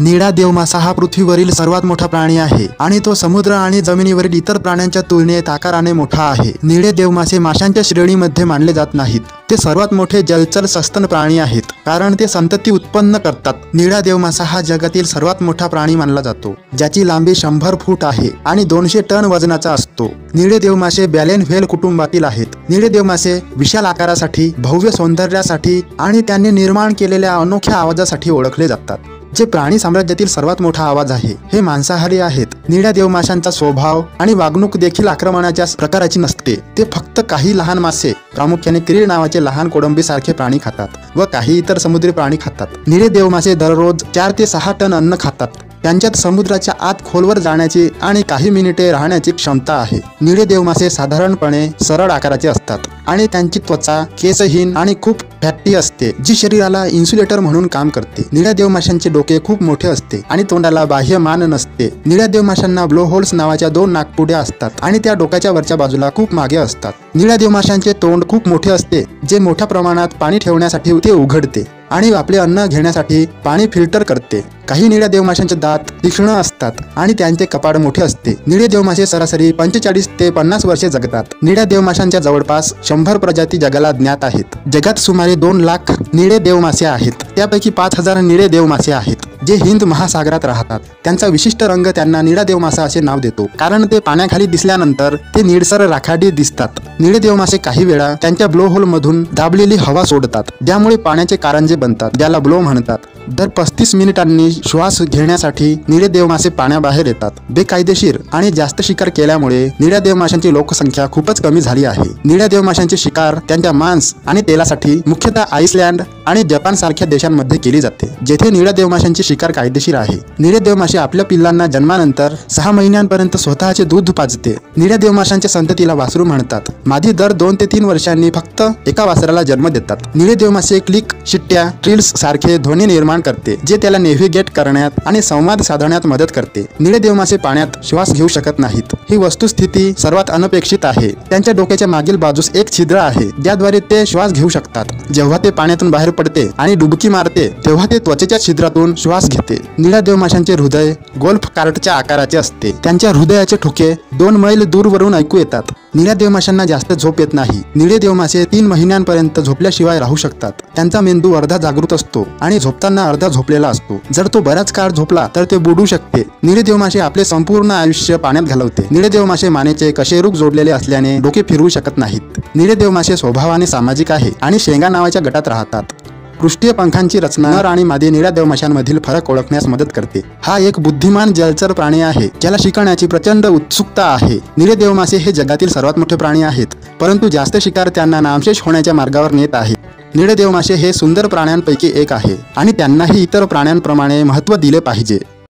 निळा देवमासा हा पृथ्वीवरील सर्वात मोठा प्राणी आहे आणि तो समुद्र आणि जमिनीवरील इतर प्राण्यांच्या तुलनेत आकाराने मोठा आहे। निळे देवमासे माशांच्या श्रेणीमध्ये मानले जात नाहीत। ते सर्वात मोठे जलचर सस्तन प्राणी आहेत कारण ते संतती उत्पन्न करतात। निळा देवमासा हा जगातील सर्वात मोठा प्राणी मानला जातो, ज्याची लांबी 100 फूट आहे आणि 200 टन वजनाचा असतो। निळे देवमासे बॅलेन व्हेल कुटुंबातील आहेत। निळे देवमासे विशाल आकारासाठी, भव्य सौंदर्यासाठी आणि त्यांनी निर्माण केलेल्या अनोख्या आवाजासाठी ओळखले जातात, जे प्राणी साम्राज्यातील सर्वात मोठा आवाज आहे। हे मांसाहारी आहेत। निळ्या देवमाशांचा स्वभाव आणि वागणूक देखील आक्रमणाच्या प्रकाराची नसते। ते फक्त काही लहान मासे, प्रामुख्याने क्रीड नावाचे लहान कोळंबी सारखे प्राणी खातात व काही इतर समुद्री प्राणी खातात। निळे देवमासे दररोज 4 ते 6 टन अन्न खातात। त्यांच्यात समुद्राच्या आत खोलवर जाण्याची आणि काही मिनिटे राहण्याची क्षमता आहे। निळे देवमासे साधारणपणे सरळ आकाराचे असतात आणि त्यांची त्वचा केसहीन आणि खूप फॅटी असते, जी शरीराला इन्सुलेटर म्हणून काम करते। निळ्या देवमाशांचे डोके खूप मोठे असते आणि तोंडाला बाह्य मान नसते। निळ्या देवमाशांना ब्लो होल्स नावाच्या 2 नाकपुड्या असतात आणि त्या डोक्याच्या वरच्या बाजूला खूप मागे असतात। निळ्या देवमाशांचे तोंड खूप मोठे असते, जे मोठ्या प्रमाणात पाणी ठेवण्यासाठी ते उघडते आणि आपले अन्न घेण्यासाठी पाणी फिल्टर करते। काही निळ्या देवमाशांचे दात तीक्ष्ण असतात आणि त्यांचे कपाळ मोठे असते। निळे देवमासे सरासरी 45 ते 50 वर्षे जगतात। निळ्या देवमाशांच्या जवळपास 100 प्रजाती जगाला ज्ञात आहेत। जगात सुमारे 2 लाख निळे देवमासे आहेत। त्यापैकी 5000 निळे देवमासे आहेत, जे हिंद महासागरात राहतात। त्यांचा विशिष्ट रंग त्यांना निळा देवमासा असे नाव देतो, कारण ते पाण्याखाली दिसल्यानंतर ते निळसर राखाडी दिसतात। निळे देवमासे काही वेळा त्यांच्या ब्लो होल मधून दाबलेली हवा सोडतात, ज्यामुळे पाण्याचे कारंजे बनतात, ज्याला ब्लो म्हणतात। दर 35 मिनिटांनी श्वास घेण्यासाठी निळे देवमासे पाण्याबाहेर येतात। बेकायदेशीर आणि जास्त शिकार केल्यामुळे निळ्या देवमाशांची लोकसंख्या खूपच कमी झाली आहे। निळ्या देवमाशांची शिकार त्यांच्या मांस आणि तेलासाठी मुख्यतः आइसलँड आणि जपान सारख्या देशांमध्ये केली जाते, जेथे निळ्या देवमाशांची शिकार कायदेशीर आहे। निळे देवमासे आपल्या पिल्लांना जन्मानंतर 6 महिन्यांपर्यंत स्वतःचे दूध पाजते। निळ्या देवमाशांच्या संततीला वासरू म्हणतात। मादी दर 2 ते 3 वर्षांनी फक्त एका वासराला जन्म देतात। निळे देवमासे क्लिक, शिट्ट्या, ट्रिल्स सारखे ध्वनी निर्माण करते, जे त्याला नेव्हिगेट करण्यात आणि संवाद साधण्यात मदत करते। निळे देवमासे पाण्यात श्वास घेऊ शकत नाहीत। ही वस्तुस्थिती सर्वात अनपेक्षित आहे। त्यांच्या डोक्याच्या मागील बाजूस एक छिद्र आहे, ज्याद्वारे ते श्वास घेऊ शकतात। जेव्हा ते पाण्यातून बाहेर पडते आणि डुबकी मारते, तेव्हा ते त्वचेच्या छिद्रातून श्वास घेते। निळ्या देवमाशांचे हृदय गोल्फ कार्टच्या आकाराचे असते। त्यांच्या हृदयाचे ठोके 2 मैल दूरवरून ऐकू येतात। निळ्या देवमाशांना जास्त झोप येत नाही। निळे देवमासे 3 महिन्यांपर्यंत झोपल्याशिवाय राहू शकतात। त्यांचा मेंदू अर्धा जागृत असतो आणि झोपताना अर्धा झोपलेला असतो। जर तो बराच काळ झोपला तर ते बुडू शकते। निळे देवमासे आपले संपूर्ण आयुष्य पाण्यात घालवते। निळे देवमासे मानेचे कशेरूक जोडलेले असल्याने डोके फिरवू शकत नाहीत। निळे देवमासे स्वभावाने सामाजिक आहे आणि शेंगा नावाच्या गटात राहतात। पृष्ठीय पंखांची रचना नर आणि मादी निळ्या देवमाशांमधील फरक ओळखण्यास मदत करते। हा एक बुद्धिमान जलचर प्राणी आहे, ज्याला शिकण्याची प्रचंड उत्सुकता आहे। निळे देवमासे हे जगातील सर्वात मोठे प्राणी आहेत, परंतु जास्त शिकार त्यांना नामशेष होण्याच्या मार्गावर नेत आहे। निळे देवमासे हे सुंदर प्राण्यांपैकी एक आहे आणि त्यांनाही इतर प्राण्यांप्रमाणे महत्त्व दिले पाहिजे।